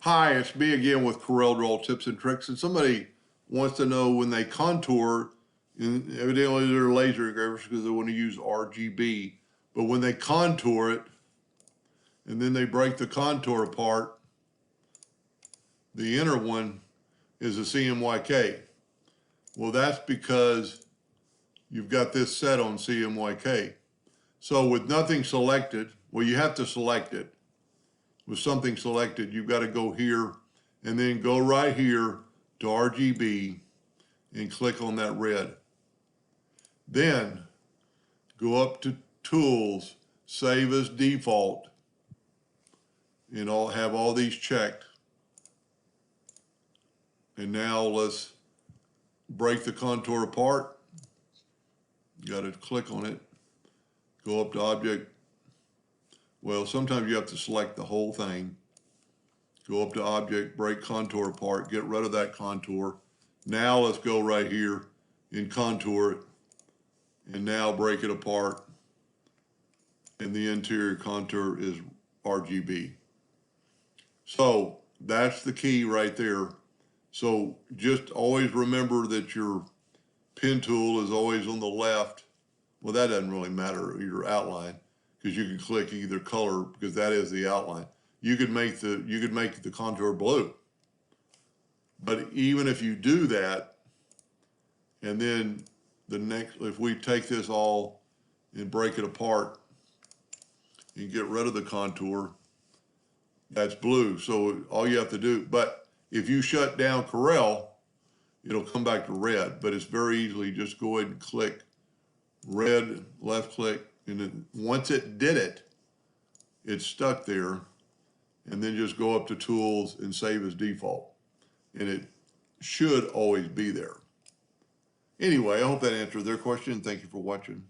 Hi, it's me again with Corel Draw Tips and Tricks, and somebody wants to know when they contour, and evidently they're laser engravers because they want to use RGB, but when they contour it, and then they break the contour apart, the inner one is a CMYK. Well, that's because you've got this set on CMYK. So with nothing selected, well, you have to select it. With something selected, you've got to go here and then go right here to RGB and click on that red. Then go up to Tools, Save as Default, and I'll have all these checked. And now let's break the contour apart. You got to click on it. Go up to Object. Well, sometimes you have to select the whole thing. Go up to Object, break contour apart, get rid of that contour. Now let's go right here and contour it. And now break it apart. And the interior contour is RGB. So that's the key right there. So just always remember that your pen tool is always on the left. Well, that doesn't really matter, your outline, because you can click either color because that is the outline. You could make the contour blue. But even if you do that, and then if we take this all and break it apart and get rid of the contour, that's blue. So all you have to do, but if you shut down Corel, it'll come back to red, but it's very easily just go ahead and click red, left click, and then once it did it, it's stuck there, and then just go up to Tools and Save as Default. And it should always be there. Anyway, I hope that answered their question. Thank you for watching.